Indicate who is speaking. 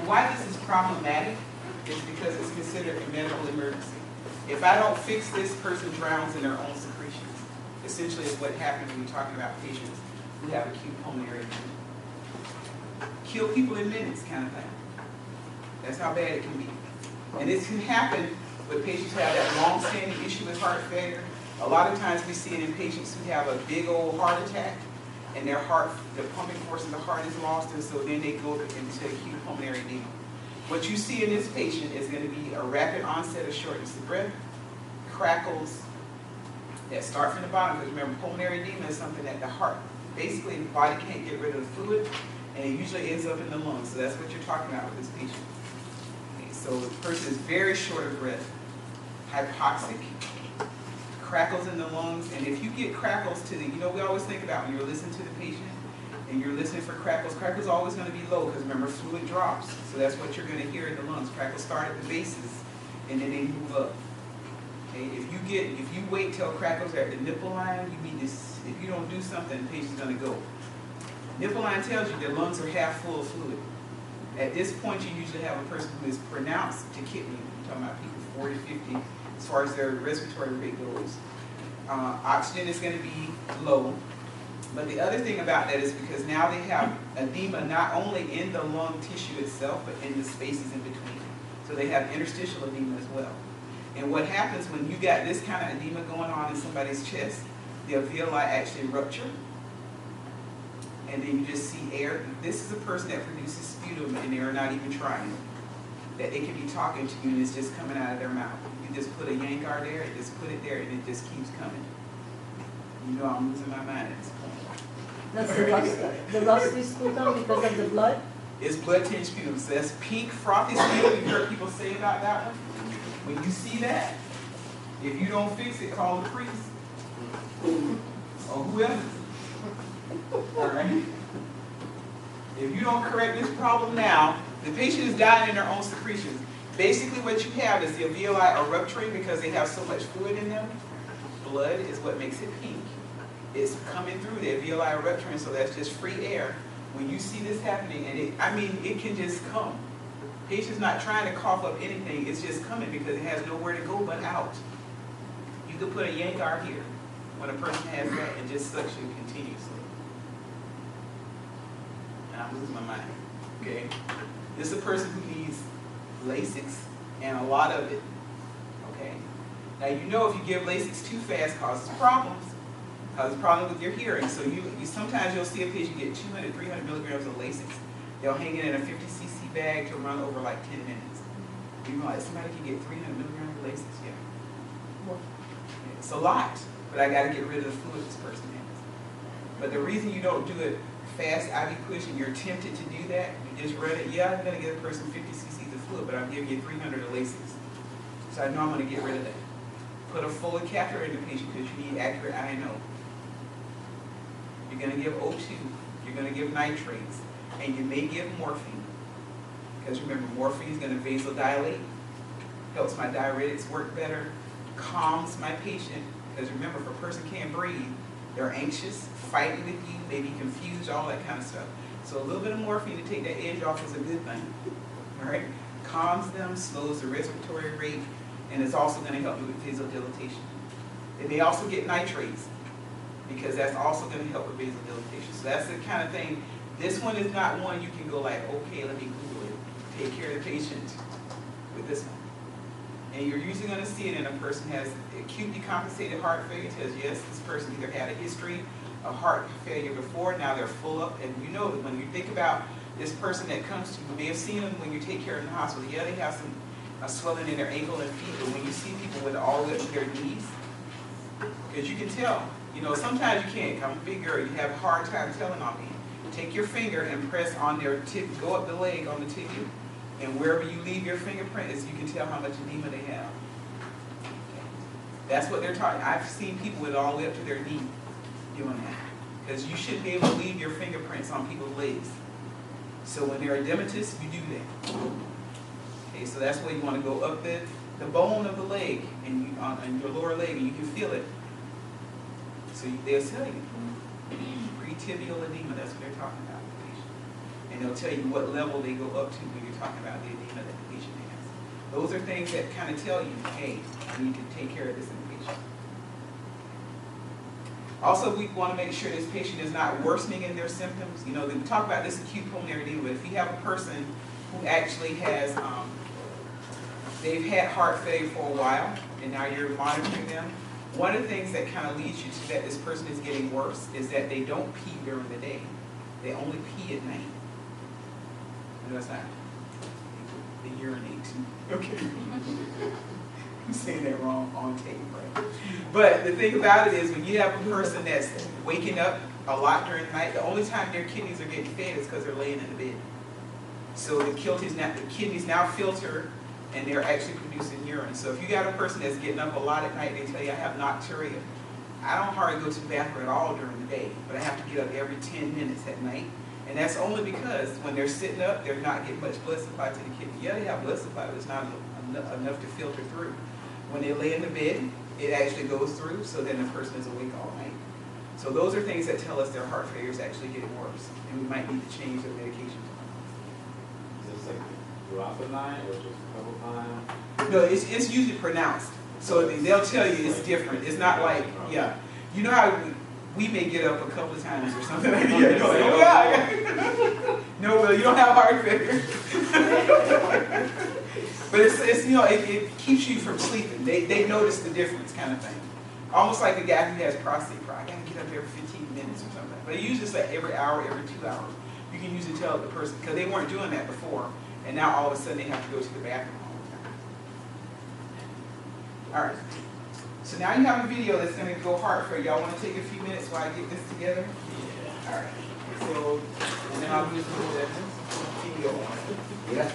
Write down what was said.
Speaker 1: why this is problematic is because it's considered a medical emergency. If I don't fix this, person drowns in their own secretions. Essentially is what happens when you're talking about patients who have acute pulmonary edema. Kill people in minutes kind of thing. That's how bad it can be. And this can happen with patients who have that long-standing issue with heart failure. A lot of times we see it in patients who have a big old heart attack and their heart, the pumping force in the heart is lost, and so then they go into acute pulmonary edema. What you see in this patient is going to be a rapid onset of shortness of breath, crackles that start from the bottom, because remember, pulmonary edema is something that the heart, basically the body can't get rid of the fluid, and it usually ends up in the lungs. So that's what you're talking about with this patient. Okay, so the person is very short of breath, hypoxic, crackles in the lungs, and if you get crackles to the, you know, we always think about when you're listening to the patient and you're listening for crackles, crackles are always going to be low because remember, fluid drops. So that's what you're going to hear in the lungs. Crackles start at the bases and then they move up. Okay, if you wait till crackles are at the nipple line, you mean this, if you don't do something, the patient's going to go. Nipple line tells you their lungs are half full of fluid. At this point, you usually have a person who is pronounced tachypnea. We're talking about people 40, 50, as far as their respiratory rate goes. Oxygen is going to be low. But the other thing about that is because now they have edema not only in the lung tissue itself, but in the spaces in between. So they have interstitial edema as well. And what happens when you got this kind of edema going on in somebody's chest, the alveoli actually rupture. And then you just see air. This is a person that produces sputum and they're not even trying. That they can be talking to you and it's just coming out of their mouth. You just put a Yankar there, and just put it there, and it just keeps coming. You know I'm losing my mind at this point.
Speaker 2: That's the rusty sputum because of the blood?
Speaker 1: It's blood-tinged sputum. So that's pink, frothy sputum. You've heard people say about that one. When you see that, if you don't fix it, call the priest. Or whoever. All right? If you don't correct this problem now, the patient is dying in their own secretions. Basically what you have is the alveoli are rupturing because they have so much fluid in them. Blood is what makes it pink. It's coming through, the alveoli are rupturing, so that's just free air. When you see this happening, and it can just come. Patient's not trying to cough up anything, it's just coming because it has nowhere to go but out. You could put a Yankar here when a person has that and just suction continuously. And I'm losing my mind, okay? This is a person who needs Lasix and a lot of it, okay? Now you know if you give Lasix too fast, it causes problems. Causes problems with your hearing. So you sometimes you'll see a patient get 200, 300 milligrams of Lasix. They'll hang it in a 50 cc bag to run over like 10 minutes. You know, like somebody can get 300 milligrams of Lasix, yeah. Well, it's a lot, but I got to get rid of the fluid this person has. But the reason you don't do it fast IV push and you're tempted to do that, you just run it, yeah, I'm going to give a person 50 cc's of fluid, but I'm giving you 300 of Lasix. So I know I'm going to get rid of that. Put a full catheter in the patient because you need accurate INO. You're going to give O2, you're going to give nitrates, and you may give morphine. Because remember, morphine is going to vasodilate, helps my diuretics work better, calms my patient. Because remember, if a person can't breathe, they're anxious, fighting with you, maybe confused, all that kind of stuff. So a little bit of morphine to take that edge off is a good thing. All right? Calms them, slows the respiratory rate, and it's also going to help you with vasodilatation. They may also get nitrates, because that's also going to help with vasodilatation. So that's the kind of thing. This one is not one you can go like, okay, let me Google it. Take care of the patient with this one. And you're usually going to see it in a person who has acute decompensated heart failure. It says, yes, this person either had a history of heart failure before, now they're full up. And you know that when you think about this person that comes to you, you may have seen them when you take care of them in the hospital. Yeah, they have some swelling in their ankle and feet, but when you see people with all the way up to their knees, because you can tell. You know, sometimes you can't. I'm a big girl. You have a hard time telling on me. Take your finger and press on their tip, go up the leg on the tibia, and wherever you leave your fingerprint is, you can tell how much edema they have. Okay. That's what they're talking. I've seen people with all the way up to their knee doing that. Because you shouldn't be able to leave your fingerprints on people's legs. So when they're edematous, you do that. Okay, so that's where you want to go up the bone of the leg and you, on your lower leg, and you can feel it. So they'll tell you, pre-tibial edema, that's what they're talking about. and they'll tell you what level they go up to when you're talking about the edema that the patient has. Those are things that kind of tell you, hey, I need to take care of this in the patient. Also, we want to make sure this patient is not worsening in their symptoms. You know, we talk about this acute pulmonary edema, but if you have a person who actually has, they've had heart failure for a while, and now you're monitoring them, one of the things that kind of leads you to that this person is getting worse is that they don't pee during the day. They only pee at night. No, that's not. They urinate too. Okay. I'm saying that wrong on tape, right? But the thing about it is when you have a person that's waking up a lot during the night, the only time their kidneys are getting fed is because they're laying in the bed. So the kidneys now filter and they're actually producing urine. So if you got a person that's getting up a lot at night, they tell you I have nocturia. I don't hardly go to the bathroom at all during the day, but I have to get up every 10 minutes at night. And that's only because when they're sitting up, they're not getting much blood supply to the kidney. Yeah, they have blood supply, but it's not enough to filter through. When they lay in the bed, it actually goes through, so then the person is awake all night. So those are things that tell us their heart failure is actually getting worse, and we might need to change their medication.
Speaker 3: Is this like throughout the night or just a couple times?
Speaker 1: No, it's usually pronounced. So they'll tell you it's different. It's not like, yeah. You know how we may get up a couple of times or something like that. Yeah, like, oh, yeah. No, Will, you don't have heart failure. But it's you know, it keeps you from sleeping. They notice the difference kind of thing. Almost like a guy who has prostate pride. I gotta get up every 15 minutes or something. But usually it's like every hour, every 2 hours. You can usually tell the person, because they weren't doing that before, and now all of a sudden they have to go to the bathroom all the time. All right. So now you have a video that's going to go heart failure. Y'all want to take a few minutes while I get this together? Yeah. All right. So, and then I'll use the video on it. Yeah.